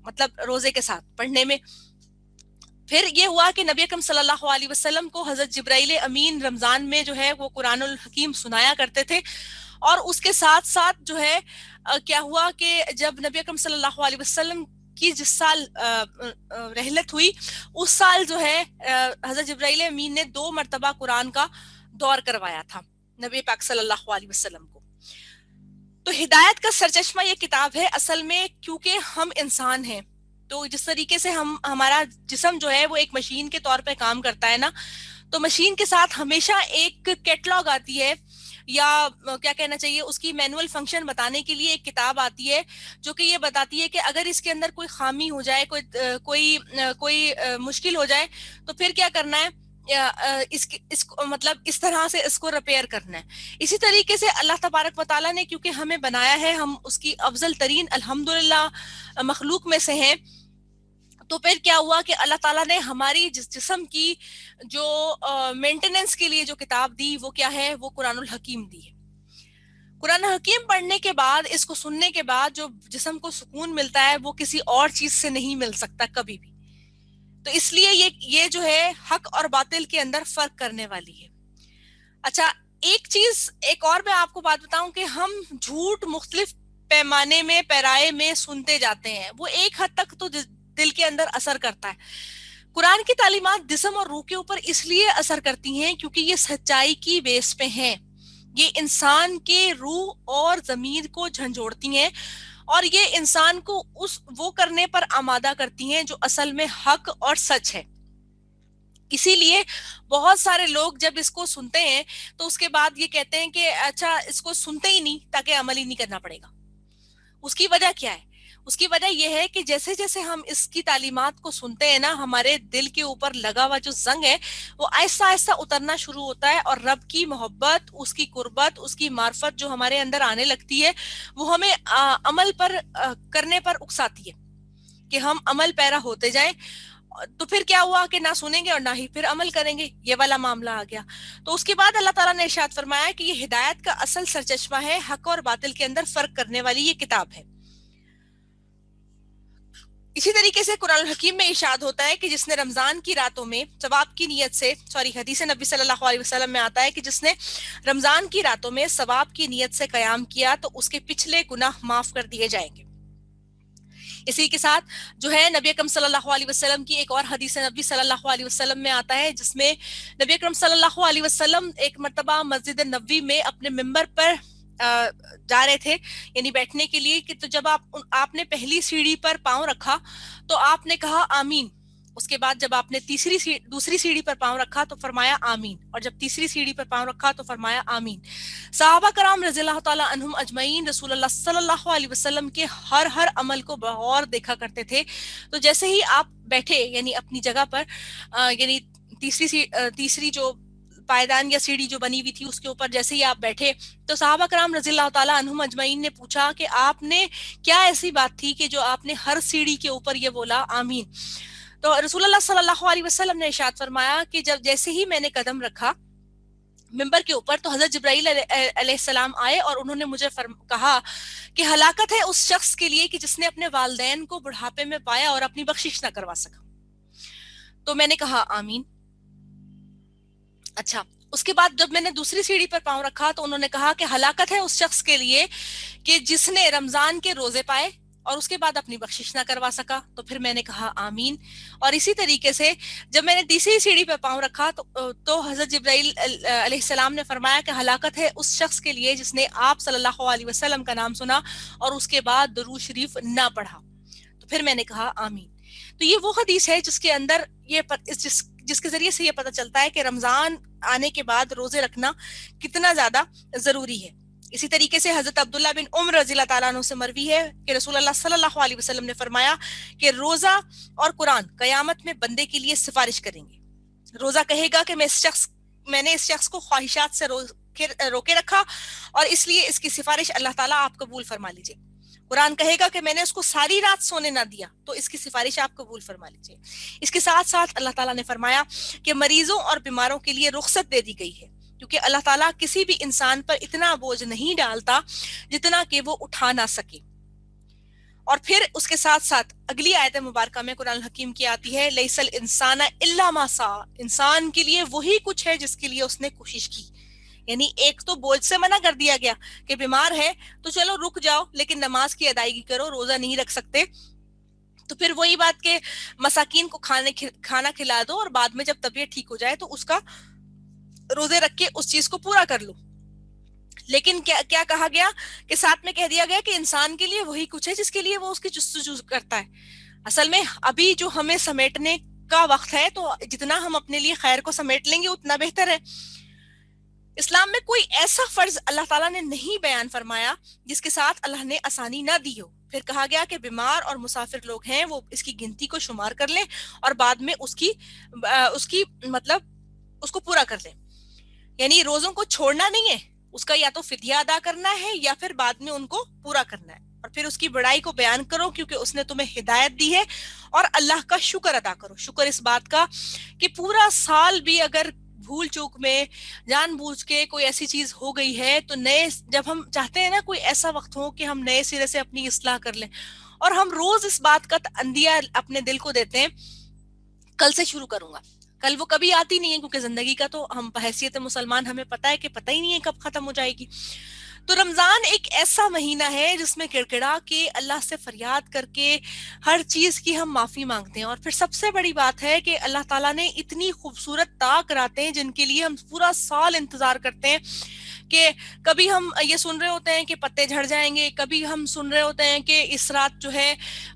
مطلب روزے کے ساتھ پڑھنے میں. پھر یہ ہوا کہ نبی اکرم صلی اللہ علیہ وسلم کو حضرت جبرائیل امین رمضان میں جو ہے وہ قرآن الحکیم سنایا کرتے تھے, اور اس کے ساتھ ساتھ جو ہے کیا ہوا کہ جب نبی اکرم صلی اللہ علیہ وسلم کی جس سال رحلت ہوئی اس سال جو ہے حضرت جبرائیل امین نے 2 مرتبہ قرآن کا دور کروایا تھا نبی پاک صلی اللہ علیہ وسلم کو. تو ہدایت کا سرچشمہ یہ کتاب ہے اصل میں, کیونکہ ہم انسان ہیں, تو جس طریقے سے ہمارا جسم جو ہے وہ ایک مشین کے طور پہ کام کرتا ہے نا, تو مشین کے ساتھ ہمیشہ ایک کیٹلاگ آتی ہے, یا کیا کہنا چاہیے اس کی مینول فنکشن بتانے کے لیے ایک کتاب آتی ہے جو کہ یہ بتاتی ہے کہ اگر اس کے اندر کوئی خامی ہو جائے, کوئی مشکل ہو جائے, تو پھر کیا کرنا ہے, اس کو مطلب اس طرح سے اس کو ریپیئر کرنا ہے. اسی طریقے سے اللہ تبارک و تعالیٰ نے کیونکہ ہمیں بنایا ہے, ہم اس کی افضل ترین الحمدللہ مخلوق میں سے ہیں, تو پھر کیا ہوا کہ اللہ تعالیٰ نے ہماری جسم کی جو مینٹیننس کے لیے جو کتاب دی وہ کیا ہے, وہ قرآن الحکیم دی ہے. قرآن حکیم پڑھنے کے بعد, اس کو سننے کے بعد جو جسم کو سکون ملتا ہے وہ کسی اور چیز سے نہیں مل سکتا کبھی بھی. تو تو اس لیے یہ جو ہے حق اور باطل کے اندر فرق کرنے والی ہے. اچھا ایک چیز ایک اور میں آپ کو بات بتاؤں کہ ہم جھوٹ مختلف پیمانے میں پیرائے میں سنتے جاتے ہیں, وہ ایک حد تک تو دل کے اندر اثر کرتا ہے. قرآن کی تعلیمات جسم اور روح کے اوپر اس لیے اثر کرتی ہیں کیونکہ یہ سچائی کی بیس پہ ہیں, یہ انسان کے روح اور ضمیر کو جھنجھوڑتی ہیں اور یہ انسان کو وہ کرنے پر آمادہ کرتی ہیں جو اصل میں حق اور سچ ہے. اسی لیے بہت سارے لوگ جب اس کو سنتے ہیں تو اس کے بعد یہ کہتے ہیں کہ اچھا اس کو سنتے ہی نہیں تاکہ عمل ہی نہیں کرنا پڑے گا. اس کی وجہ کیا ہے؟ اس کی وجہ یہ ہے کہ جیسے جیسے ہم اس کی تعلیمات کو سنتے ہیں نا, ہمارے دل کے اوپر لگا ہوا جو زنگ ہے وہ آہستہ آہستہ اترنا شروع ہوتا ہے, اور رب کی محبت, اس کی قربت, اس کی معرفت جو ہمارے اندر آنے لگتی ہے وہ ہمیں عمل پر کرنے پر اکساتی ہے کہ ہم عمل پیرا ہوتے جائیں. تو پھر کیا ہوا کہ نہ سنیں گے اور نہ ہی پھر عمل کریں گے, یہ والا معاملہ آ گیا. تو اس کے بعد اللہ تعالیٰ نے ارشاد فرمایا کہ یہ ہدایت کا اصل سرچشمہ ہے, حق اور باطل کے اندر فرق کرنے والی یہ کتاب ہے. اسی طریقے سے قرآن الحکیم میں ارشاد ہوتا ہے کہ جس نے رمضان کی راتوں میں ثواب کی نیت سے حدیث نبی صلی اللہ علیہ وسلم میں آتا ہے کہ جس نے رمضان کی راتوں میں ثواب کی نیت سے قیام کیا تو اس کے پچھلے گناہ معاف کر دیے جائیں گے. اسی کے ساتھ جو ہے نبی اکرم صلی اللہ علیہ وسلم کی ایک اور حدیث نبی صلی اللہ علیہ وسلم میں آتا ہے جس میں نبی اکرم صلی اللہ علیہ وسلم ایک مرتبہ مسجد نبوی میں اپنے ممبر پر جا رہے تھے یعنی بیٹھنے کے لیے, کہ تو جب آپ نے پہلی سیڑھی پر پاؤں رکھا تو آپ نے کہا آمین. اس کے بعد جب آپ نے دوسری سیڑھی پر پاؤں رکھا تو فرمایا آمین, اور جب تیسری سیڑھی پر پاؤں رکھا تو فرمایا آمین. صحابہ کرام رضی اللہ تعالی عنہم اجمعین رسول اللہ صلی اللہ علیہ وسلم کے ہر عمل کو بغور دیکھا کرتے تھے. تو جیسے ہی آپ بیٹھے یعنی اپنی جگہ پر یعنی تیسری جو پائیدان یا سیڑھی جو بنی ہوئی تھی اس کے اوپر جیسے ہی آپ بیٹھے تو صحابہ کرام رضی اللہ تعالی عنہم اجمعین نے پوچھا کہ آپ نے کیا ایسی بات تھی کہ جو آپ نے ہر سیڑھی کے اوپر یہ بولا آمین. تو رسول اللہ صلی اللہ علیہ وسلم نے ارشاد فرمایا کہ جب جیسے ہی میں نے قدم رکھا ممبر کے اوپر تو حضرت جبرائیل علیہ السلام آئے اور انہوں نے مجھے کہا کہ ہلاکت ہے اس شخص کے لیے کہ جس نے اپنے والدین کو بڑھاپے میں پایا اور اپنی بخشش نہ کروا سکا. تو میں نے کہا آمین. اچھا اس کے بعد جب میں نے دوسری سیڑھی پر پاؤں رکھا تو انہوں نے کہا کہ ہلاکت ہے اس شخص کے لیے کہ جس نے رمضان کے روزے پائے اور اس کے بعد اپنی بخشش نہ کروا سکا. تو پھر میں نے کہا آمین. اور اسی طریقے سے جب میں نے تیسری سیڑھی پر پاؤں رکھا تو حضرت جبرائیل علیہ السلام نے فرمایا کہ ہلاکت ہے اس شخص کے لیے جس نے آپ صلی اللہ علیہ وسلم کا نام سنا اور اس کے بعد درود شریف نہ پڑھا. تو پھر میں نے کہا آمین. تو یہ وہ حدیث ہے جس کے اندر جس کے ذریعے سے یہ پتہ چلتا ہے کہ رمضان آنے کے بعد روزے رکھنا کتنا زیادہ ضروری ہے. اسی طریقے سے حضرت عبداللہ بن عمر رضی اللہ تعالیٰ عنہ سے مروی ہے کہ رسول اللہ صلی اللہ علیہ وسلم نے فرمایا کہ روزہ اور قرآن قیامت میں بندے کے لیے سفارش کریں گے. روزہ کہے گا کہ میں نے اس شخص کو خواہشات سے روکے رکھا اور اس لیے اس کی سفارش اللہ تعالیٰ آپ قبول فرما لیجئے. قرآن کہے گا کہ میں نے اس کو ساری رات سونے نہ دیا تو اس کی سفارش آپ قبول فرما لیجئے. اس کے ساتھ ساتھ اللہ تعالیٰ نے فرمایا کہ مریضوں اور بیماروں کے لیے رخصت دے دی گئی ہے کیونکہ اللہ تعالیٰ کسی بھی انسان پر اتنا بوجھ نہیں ڈالتا جتنا کہ وہ اٹھا نہ سکے. اور پھر اس کے ساتھ ساتھ اگلی آیت مبارکہ میں قرآن الحکیم کی آتی ہے لیس الانسان الا ما سعی, انسان کے لیے وہی کچھ ہے جس کے لیے اس نے کوشش کی. یعنی ایک تو بوجھ سے منع کر دیا گیا کہ بیمار ہے تو چلو رک جاؤ لیکن نماز کی ادائیگی کرو, روزہ نہیں رکھ سکتے تو پھر وہی بات کہ مساکین کو کھانا کھلا دو اور بعد میں جب طبیعت ٹھیک ہو جائے تو اس کا روزے رکھ کے اس چیز کو پورا کر لو. لیکن کیا کہا گیا کہ ساتھ میں کہہ دیا گیا کہ انسان کے لیے وہی کچھ ہے جس کے لیے وہ اس کی جستجو کرتا ہے. اصل میں ابھی جو ہمیں سمیٹنے کا وقت ہے تو جتنا ہم اپنے لیے خیر کو سمیٹ لیں گے اتنا بہتر ہے. اسلام میں کوئی ایسا فرض اللہ تعالیٰ نے نہیں بیان فرمایا جس کے ساتھ اللہ نے آسانی نہ دی ہو. پھر کہا گیا کہ بیمار اور مسافر لوگ ہیں وہ اس کی گنتی کو شمار کر لیں اور بعد میں اس کی مطلب اس کو پورا کر لیں. یعنی روزوں کو چھوڑنا نہیں ہے, اس کا یا تو فدیہ ادا کرنا ہے یا پھر بعد میں ان کو پورا کرنا ہے. اور پھر اس کی بڑائی کو بیان کرو کیونکہ اس نے تمہیں ہدایت دی ہے اور اللہ کا شکر ادا کرو. شکر اس بات کا کہ پورا سال بھی اگر بھول چوک میں جان بوجھ کے کوئی ایسی چیز ہو گئی ہے تو جب ہم چاہتے ہیں نا کوئی ایسا وقت ہو کہ ہم نئے سرے سے اپنی اصلاح کر لیں اور ہم روز اس بات کا اندیہ اپنے دل کو دیتے ہیں کل سے شروع کروں گا. کل وہ کبھی آتی نہیں ہے کیونکہ زندگی کا تو ہم بحیثیت مسلمان ہمیں پتا ہے کہ پتہ ہی نہیں ہے کب ختم ہو جائے گی. تو رمضان ایک ایسا مہینہ ہے جس میں کڑکڑا کے اللہ سے فریاد کر کے ہر چیز کی ہم معافی مانگتے ہیں. اور پھر سب سے بڑی بات ہے کہ اللہ تعالیٰ نے اتنی خوبصورت طاق راتیں ہیں جن کے لیے ہم پورا سال انتظار کرتے ہیں کہ کبھی ہم یہ سن رہے ہوتے ہیں کہ پتے جھڑ جائیں گے, کبھی ہم سن رہے ہوتے ہیں کہ اس رات جو ہے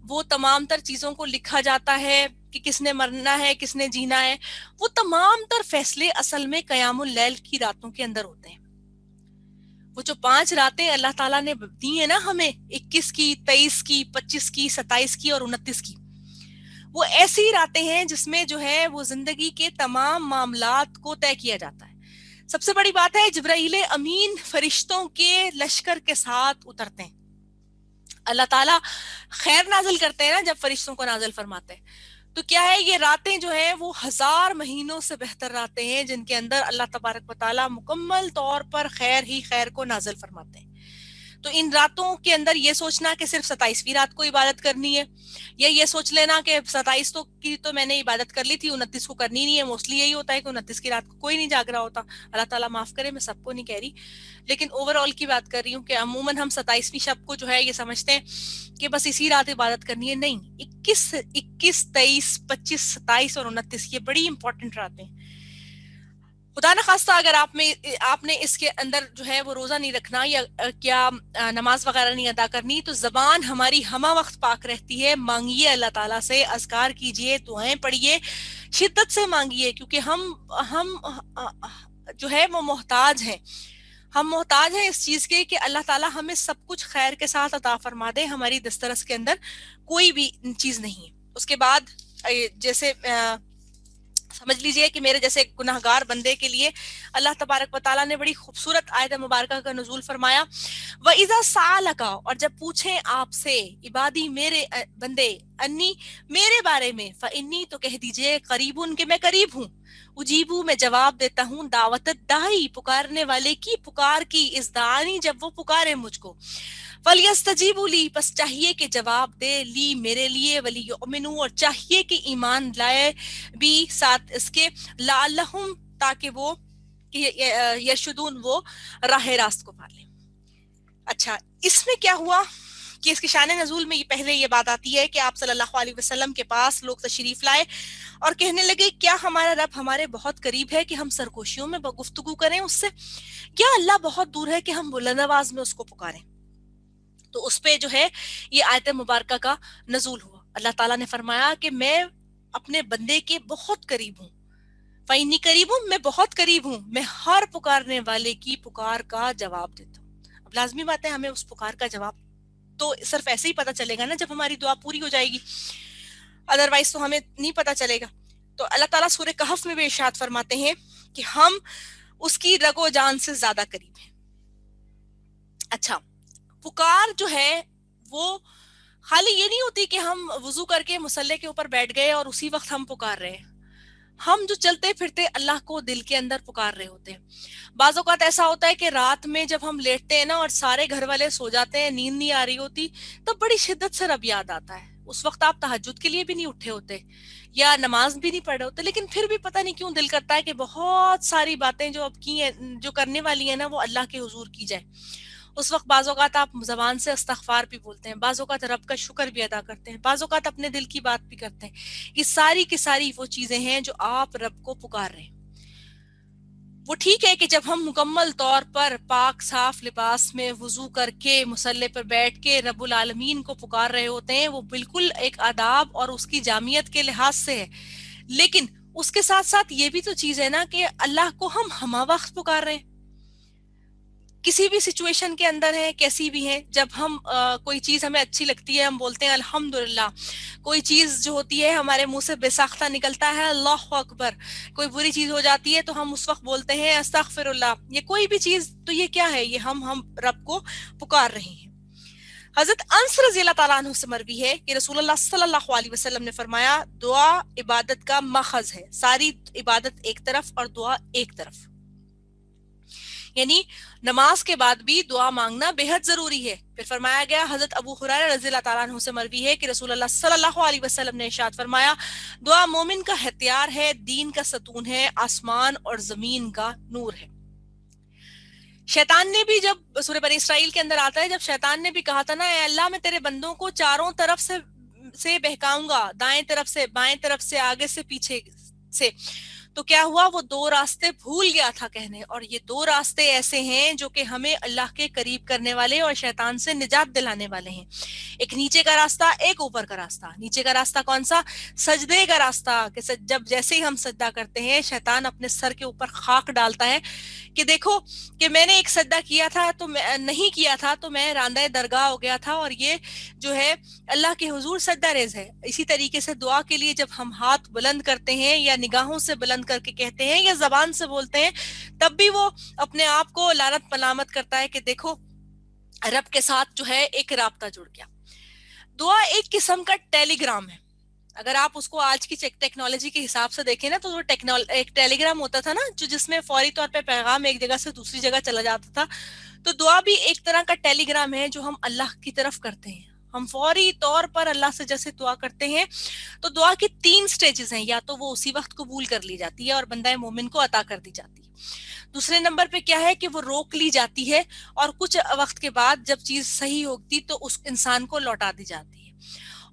وہ تمام تر چیزوں کو لکھا جاتا ہے کہ کس نے مرنا ہے کس نے جینا ہے. وہ تمام تر فیصلے اصل میں قیام اللیل کی راتوں کے اندر ہوتے ہیں. وہ جو 5 راتیں اللہ تعالیٰ نے دی ہیں نا ہمیں, 21 کی, 23 کی, 25 کی, 27 کی اور 29 کی, وہ ایسی راتیں ہیں جس میں جو ہے وہ زندگی کے تمام معاملات کو طے کیا جاتا ہے. سب سے بڑی بات ہے جبرائیل امین فرشتوں کے لشکر کے ساتھ اترتے ہیں. اللہ تعالیٰ خیر نازل کرتے ہیں نا جب فرشتوں کو نازل فرماتے ہیں, تو کیا ہے یہ راتیں جو ہیں وہ 1000 مہینوں سے بہتر راتیں ہیں جن کے اندر اللہ تبارک و تعالیٰ مکمل طور پر خیر ہی خیر کو نازل فرماتے ہیں. تو ان راتوں کے اندر یہ سوچنا کہ صرف 27ویں رات کو عبادت کرنی ہے, یا یہ سوچ لینا کہ 27 کی تو میں نے عبادت کر لی تھی, 29 کو کرنی نہیں ہے. موسٹلی یہی ہوتا ہے کہ 29 کی رات کو کوئی نہیں جاگ رہا ہوتا. اللہ تعالیٰ معاف کرے, میں سب کو نہیں کہہ رہی, لیکن اوور آل کی بات کر رہی ہوں کہ عموماً ہم 27ویں شب کو جو ہے یہ سمجھتے ہیں کہ بس اسی رات عبادت کرنی ہے. نہیں, 21, 23, 25, 27 اور 29 یہ بڑی امپورٹنٹ راتیں. خدا نخواستہ اگر آپ نے اس کے اندر جو ہے وہ روزہ نہیں رکھنا یا کیا نماز وغیرہ نہیں ادا کرنی, تو زبان ہماری ہمہ وقت پاک رہتی ہے. مانگیے اللہ تعالیٰ سے, اذکار کیجئے, دعائیں پڑھیے, شدت سے مانگیے, کیونکہ ہم جو ہے وہ محتاج ہیں. ہم محتاج ہیں اس چیز کے کہ اللہ تعالیٰ ہمیں سب کچھ خیر کے ساتھ عطا فرما دے. ہماری دسترس کے اندر کوئی بھی چیز نہیں ہے. اس کے بعد جیسے سمجھ لیجئے کہ میرے جیسے گناہگار بندے کے لیے اللہ تبارک و تعالیٰ نے بڑی خوبصورت آیت مبارکہ کا نزول فرمایا. وَإِذَا سَأَلَكَ, اور جب پوچھیں آپ سے عبادی میرے بندے, انی میرے بارے میں, فَإِنِّي تو کہہ دیجئے, قریبٌ کہ میں قریب ہوں, اجیبو میں جواب دیتا ہوں, دعوت الداعی پکارنے والے کی پکار کی, اس دعانی جب وہ پکارے مجھ کو, فَلْيَسْتَجِيبُوا لِي بس چاہیے کہ جواب دے, لی میرے لیے, وَلِيُؤْمِنُوا اور چاہیے کہ ایمان لائے بھی ساتھ اس کے, لَعَلَّهُمْ تاکہ وہ یرشدون وہ راہ راست کو پا لیں. اچھا, اس میں کیا ہوا کہ اس کے شان نزول میں پہلے یہ بات آتی ہے کہ آپ صلی اللہ علیہ وسلم کے پاس لوگ تشریف لائے اور کہنے لگے کیا ہمارا رب ہمارے بہت قریب ہے کہ ہم سرگوشیوں میں گفتگو کریں اس سے, کیا اللہ بہت دور ہے کہ ہم بلند آواز میں اس کو پکاریں. تو اس پہ جو ہے یہ آیت مبارکہ کا نزول ہوا. اللہ تعالیٰ نے فرمایا کہ میں اپنے بندے کے بہت قریب ہوں, فَإِنِّي قَرِيبٌ میں بہت قریب ہوں, میں ہر پکارنے والے کی پکار کا جواب دیتا ہوں. اب لازمی بات ہے ہمیں اس پکار کا جواب تو صرف ایسے ہی پتہ چلے گا نا جب ہماری دعا پوری ہو جائے گی, ادروائز تو ہمیں نہیں پتہ چلے گا. تو اللہ تعالیٰ سورہ کہف میں بھی ارشاد فرماتے ہیں کہ ہم اس کی رگ و جان سے زیادہ قریب ہیں. اچھا, پکار جو ہے وہ خالی یہ نہیں ہوتی کہ ہم وضو کر کے مصلی کے اوپر بیٹھ گئے اور اسی وقت ہم پکار رہے ہیں. ہم جو چلتے پھرتے اللہ کو دل کے اندر پکار رہے ہوتے ہیں. بعض اوقات ایسا ہوتا ہے کہ رات میں جب ہم لیٹتے ہیں نا اور سارے گھر والے سو جاتے ہیں, نیند نہیں آ رہی ہوتی, تب بڑی شدت سے رب یاد آتا ہے. اس وقت آپ تہجد کے لیے بھی نہیں اٹھے ہوتے یا نماز بھی نہیں پڑھے ہوتے, لیکن پھر بھی پتہ نہیں کیوں دل کرتا ہے کہ بہت ساری باتیں جو اب کی ہیں, جو کرنے والی ہیں نا, وہ اللہ کے حضور کی جائے. اس وقت بعض اوقات آپ زبان سے استغفار بھی بولتے ہیں, بعض اوقات رب کا شکر بھی ادا کرتے ہیں, بعض اوقات اپنے دل کی بات بھی کرتے ہیں. یہ ساری کی ساری وہ چیزیں ہیں جو آپ رب کو پکار رہے ہیں. وہ ٹھیک ہے کہ جب ہم مکمل طور پر پاک صاف لباس میں وضو کر کے مصلی پر بیٹھ کے رب العالمین کو پکار رہے ہوتے ہیں, وہ بالکل ایک آداب اور اس کی جامعیت کے لحاظ سے ہے, لیکن اس کے ساتھ ساتھ یہ بھی تو چیز ہے نا کہ اللہ کو ہم ہمہ وقت پکار رہے ہیں. کسی بھی سچویشن کے اندر ہے, کیسی بھی ہے, جب ہم کوئی چیز ہمیں اچھی لگتی ہے ہم بولتے ہیں الحمدللہ, کوئی چیز جو ہوتی ہے ہمارے منہ سے بے ساختہ نکلتا ہے اللہ اکبر, کوئی بری چیز ہو جاتی ہے تو ہم اس وقت بولتے ہیں استغفر اللہ. یہ کوئی بھی چیز تو یہ کیا ہے, یہ ہم رب کو پکار رہے ہیں. حضرت انس رضی اللہ تعالیٰ عنہ سے مروی ہے کہ رسول اللہ صلی اللہ علیہ وسلم نے فرمایا دعا عبادت کا ماخذ ہے, ساری عبادت ایک طرف اور دعا ایک طرف. یعنی نماز کے بعد بھی دعا مانگنا بےحد ضروری ہے. پھر فرمایا گیا، حضرت ابو ہریرہ رضی اللہ تعالیٰ عنہ سے مروی ہے کہ رسول اللہ صلی اللہ علیہ وسلم نے ارشاد فرمایا، دعا مومن کا ہتھیار ہے، دین کا ستون ہے، آسمان اور زمین کا نور ہے. شیطان نے بھی، جب سورہ بنی اسرائیل کے اندر آتا ہے، جب شیطان نے بھی کہا تھا نا، اے اللہ میں تیرے بندوں کو چاروں طرف سے بہکاؤں گا، دائیں طرف سے، بائیں طرف سے، آگے سے، پیچھے سے، تو کیا ہوا؟ وہ دو راستے بھول گیا تھا کہنے. اور یہ دو راستے ایسے ہیں جو کہ ہمیں اللہ کے قریب کرنے والے اور شیطان سے نجات دلانے والے ہیں. ایک نیچے کا راستہ، ایک اوپر کا راستہ. نیچے کا راستہ کون سا؟ سجدے کا راستہ، کہ جب جیسے ہی ہم سجدہ کرتے ہیں شیطان اپنے سر کے اوپر خاک ڈالتا ہے کہ دیکھو کہ میں نے ایک سجدہ کیا تھا تو نہیں کیا تھا تو میں راندہ درگاہ ہو گیا تھا، اور یہ جو ہے اللہ کے حضور سجدہ ریز ہے. اسی طریقے سے دعا کے لیے جب ہم ہاتھ بلند کرتے ہیں یا نگاہوں سے بلند کر کے کہتے ہیں یا زبان سے بولتے ہیں، تب بھی وہ اپنے آپ کو لعنت ملامت کرتا ہے کہ دیکھو رب کے ساتھ جو ہے ایک رابطہ جڑ گیا. دعا ایک قسم کا ٹیلی گرام ہے. اگر آپ اس کو آج کی ٹیکنالوجی کے حساب سے دیکھیں نا، تو وہ ایک ٹیلی گرام ہوتا تھا نا، جس میں فوری طور پہ پیغام ایک جگہ سے دوسری جگہ چلا جاتا تھا. تو دعا بھی ایک طرح کا ٹیلی گرام ہے جو ہم اللہ کی طرف کرتے ہیں. ہم فوری طور پر اللہ سے جیسے دعا کرتے ہیں، تو دعا کی 3 سٹیجز ہیں. یا تو وہ اسی وقت قبول کر لی جاتی ہے اور بندہ مومن کو عطا کر دی جاتی ہے. دوسرے نمبر پہ کیا ہے کہ وہ روک لی جاتی ہے، اور کچھ وقت کے بعد جب چیز صحیح ہوتی تو اس انسان کو لوٹا دی جاتی ہے.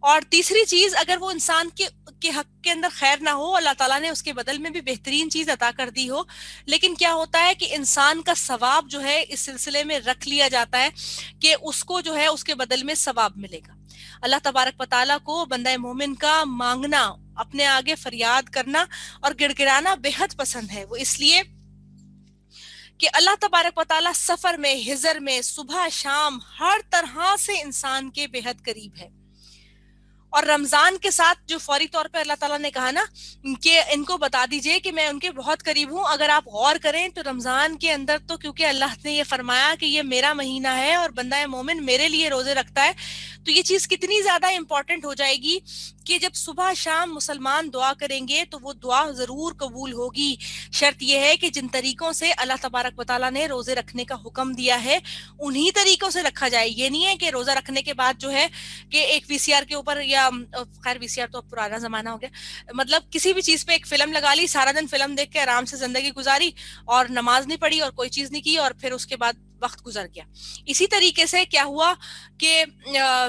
اور تیسری چیز، اگر وہ انسان کے حق کے اندر خیر نہ ہو، اللہ تعالیٰ نے اس کے بدل میں بھی بہترین چیز عطا کر دی ہو، لیکن کیا ہوتا ہے کہ انسان کا ثواب جو ہے اس سلسلے میں رکھ لیا جاتا ہے کہ اس کو جو ہے اس کے بدل میں ثواب ملے گا. اللہ تبارک و تعالیٰ کو بندہ مومن کا مانگنا، اپنے آگے فریاد کرنا اور گڑ گڑانا بےحد پسند ہے. وہ اس لیے کہ اللہ تبارک و تعالیٰ سفر میں، حضر میں، صبح شام ہر طرح سے انسان کے بےحد قریب ہے. اور رمضان کے ساتھ جو فوری طور پہ اللہ تعالیٰ نے کہا نا کہ ان کو بتا دیجئے کہ میں ان کے بہت قریب ہوں، اگر آپ غور کریں تو رمضان کے اندر تو کیونکہ اللہ نے یہ فرمایا کہ یہ میرا مہینہ ہے اور بندہ مومن میرے لیے روزے رکھتا ہے، تو یہ چیز کتنی زیادہ امپورٹنٹ ہو جائے گی کہ جب صبح شام مسلمان دعا کریں گے تو وہ دعا ضرور قبول ہوگی. شرط یہ ہے کہ جن طریقوں سے اللہ تبارک و تعالیٰ نے روزے رکھنے کا حکم دیا ہے انہی طریقوں سے رکھا جائے. یہ نہیں ہے کہ روزہ رکھنے کے بعد جو ہے کہ ایک وی سی آر کے اوپر، یا خیر وی سی آر تو اب پرانا زمانہ ہو گیا، مطلب کسی بھی چیز پہ ایک فلم لگا لی، سارا دن فلم دیکھ کے آرام سے زندگی گزاری اور نماز نہیں پڑھی اور کوئی چیز نہیں کی، اور پھر اس کے بعد وقت گزر گیا. اسی طریقے سے کیا ہوا کہ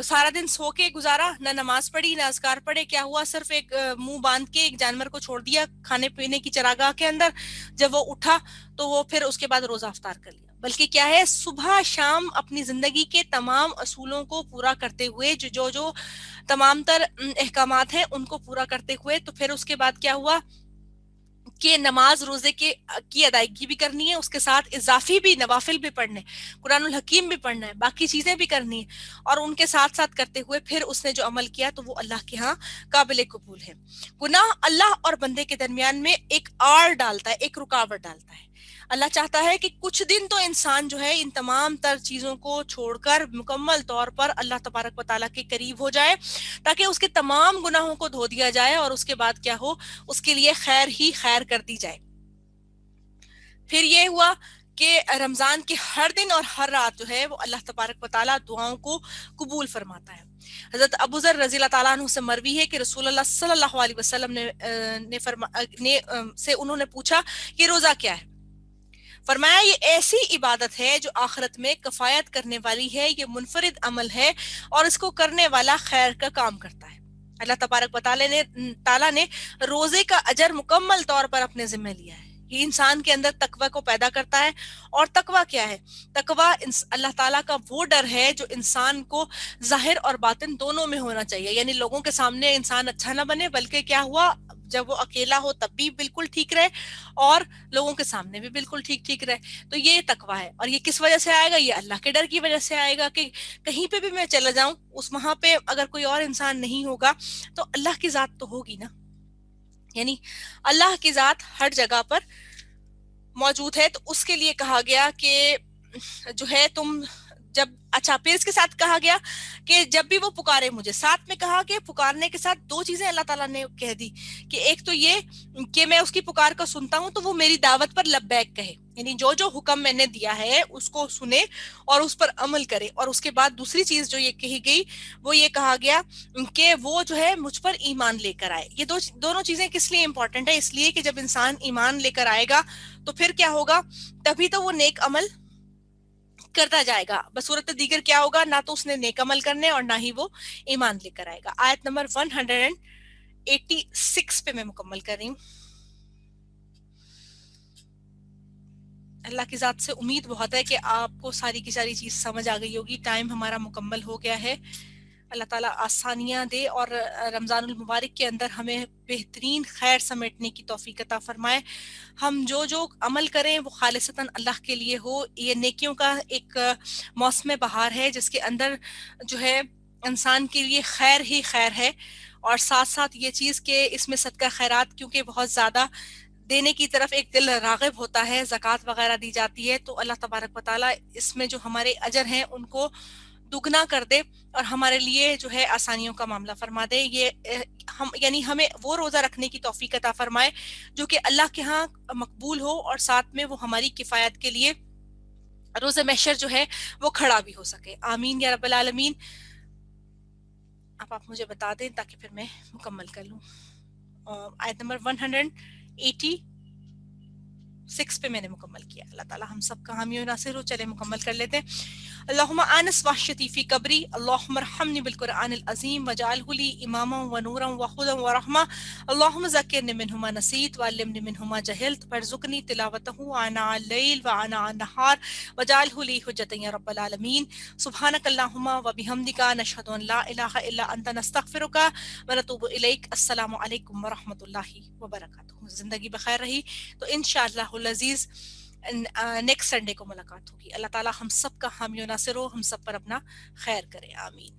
سارا دن سو کے گزارا، نہ نماز پڑھی نہ اذکار پڑھے، کیا ہوا صرف ایک منہ باندھ کے ایک جانور کو چھوڑ دیا کھانے پینے کی چراگاہ کے اندر، جب وہ اٹھا تو وہ پھر اس کے بعد روزہ افطار کر لیا. بلکہ کیا ہے، صبح شام اپنی زندگی کے تمام اصولوں کو پورا کرتے ہوئے، جو تمام تر احکامات ہیں ان کو پورا کرتے ہوئے، تو پھر اس کے بعد کیا ہوا کہ نماز روزے کی ادائیگی بھی کرنی ہے، اس کے ساتھ اضافی بھی نوافل بھی پڑھنے، قرآن الحکیم بھی پڑھنا ہے، باقی چیزیں بھی کرنی ہے، اور ان کے ساتھ ساتھ کرتے ہوئے پھر اس نے جو عمل کیا تو وہ اللہ کے ہاں قابل قبول ہے. گناہ اللہ اور بندے کے درمیان میں ایک آڑ ڈالتا ہے، ایک رکاوٹ ڈالتا ہے. اللہ چاہتا ہے کہ کچھ دن تو انسان جو ہے ان تمام تر چیزوں کو چھوڑ کر مکمل طور پر اللہ تبارک و تعالیٰ کے قریب ہو جائے، تاکہ اس کے تمام گناہوں کو دھو دیا جائے اور اس کے بعد کیا ہو، اس کے لیے خیر ہی خیر کر دی جائے. پھر یہ ہوا کہ رمضان کے ہر دن اور ہر رات جو ہے وہ اللہ تبارک و تعالیٰ دعاؤں کو قبول فرماتا ہے. حضرت ابو ذر رضی اللہ تعالیٰ عنہ سے مروی ہے کہ رسول اللہ صلی اللہ علیہ وسلم سے انہوں نے پوچھا کہ روزہ کیا ہے؟ فرمایا یہ ایسی عبادت ہے جو آخرت میں کفایت کرنے والی ہے، یہ منفرد عمل ہے اور اس کو کرنے والا خیر کا کام کرتا ہے. اللہ تبارک و تعالیٰ نے روزے کا اجر مکمل طور پر اپنے ذمہ لیا ہے. یہ انسان کے اندر تقوی کو پیدا کرتا ہے. اور تقوی کیا ہے؟ تقوی اللہ تعالیٰ کا وہ ڈر ہے جو انسان کو ظاہر اور باطن دونوں میں ہونا چاہیے. یعنی لوگوں کے سامنے انسان اچھا نہ بنے، بلکہ کیا ہوا، جب وہ اکیلا ہو تب بھی بالکل ٹھیک رہے اور لوگوں کے سامنے بھی بالکل ٹھیک رہے. تو یہ تقوی ہے. اور یہ کس وجہ سے آئے گا؟ یہ اللہ کے ڈر کی وجہ سے آئے گا کہ کہیں پہ بھی میں چلا جاؤں، اس وہاں پہ اگر کوئی اور انسان نہیں ہوگا تو اللہ کی ذات تو ہوگی نا. یعنی اللہ کی ذات ہر جگہ پر موجود ہے. تو اس کے لیے کہا گیا کہ جو ہے تم جب اچھا پھر اس کے ساتھ کہا گیا کہ جب بھی وہ پکارے مجھے، ساتھ میں کہا کہ پکارنے کے ساتھ دو چیزیں اللہ تعالیٰ نے کہہ دی کہ ایک تو یہ کہ میں اس کی پکار کو سنتا ہوں تو وہ میری دعوت پر لبیک کہے، یعنی جو جو حکم میں نے دیا ہے اس کو سنے اور اس پر عمل کرے. اور اس کے بعد دوسری چیز جو یہ کہی گئی وہ یہ کہا گیا کہ وہ جو ہے مجھ پر ایمان لے کر آئے. یہ دونوں چیزیں کس لیے امپورٹنٹ ہے؟ اس لیے کہ جب انسان ایمان لے کر آئے گا تو پھر کیا ہوگا، تبھی تو وہ نیک عمل کرتا جائے گا. بصورت دیگر کیا ہوگا، نہ تو اس نے نیک عمل کرنے اور نہ ہی وہ ایمان لے کر آئے گا. آیت نمبر 186 پہ میں مکمل کر رہی ہوں. اللہ کی ذات سے امید بہت ہے کہ آپ کو ساری کی ساری چیز سمجھ آ گئی ہوگی. ٹائم ہمارا مکمل ہو گیا ہے. اللہ تعالیٰ آسانیاں دے اور رمضان المبارک کے اندر ہمیں بہترین خیر سمیٹنے کی توفیق عطا فرمائے. ہم جو عمل کریں وہ خالصتاً اللہ کے لیے ہو. یہ نیکیوں کا ایک موسم بہار ہے جس کے اندر جو ہے انسان کے لیے خیر ہی خیر ہے، اور ساتھ ساتھ یہ چیز کہ اس میں صدقہ خیرات کیونکہ بہت زیادہ دینے کی طرف ایک دل راغب ہوتا ہے، زکوٰۃ وغیرہ دی جاتی ہے، تو اللہ تبارک و تعالیٰ اس میں جو ہمارے اجر ہیں ان کو دگنا کر دے اور ہمارے لیے جو ہے آسانیوں کا معاملہ فرما دے. یہ ہم یعنی ہمیں وہ روزہ رکھنے کی توفیق عطا فرمائے جو کہ اللہ کے ہاں مقبول ہو، اور ساتھ میں وہ ہماری کفایت کے لیے روز محشر جو ہے وہ کھڑا بھی ہو سکے. آمین یا رب العالمین. اب آپ مجھے بتا دیں تاکہ پھر میں مکمل کر لوں. آیت نمبر 186 پہ میں نے مکمل کیا. اللہ تعالیٰ ہم سب کا حامی و ناصر ہو. چلے مکمل کر لیتے ہیں. اللہم آنس وحشتی فی قبری، اللہم ارحمنی بالقرآن العظیم وجعلہ لی اماما ونورا وہدی ورحمہ، اللہم ذکرنی منہ ما نسیت وعلمنی منہ ما جہلت وارزقنی تلاوتہ آناء اللیل وآناء النہار وجعلہ لی حجۃ یا رب العالمین. سبحانک اللہم وبحمدک نشہد ان لا الہ الا انت نستغفرک ونتوب الیک. السلام علیکم ورحمۃ اللہ وبرکاتہ. زندگی بخیر رہی تو انشاءاللہ العزیز نیکسٹ سنڈے کو ملاقات ہوگی. اللہ تعالیٰ ہم سب کا حامی و ناصر ہو، ہم سب پر اپنا خیر کرے. آمین.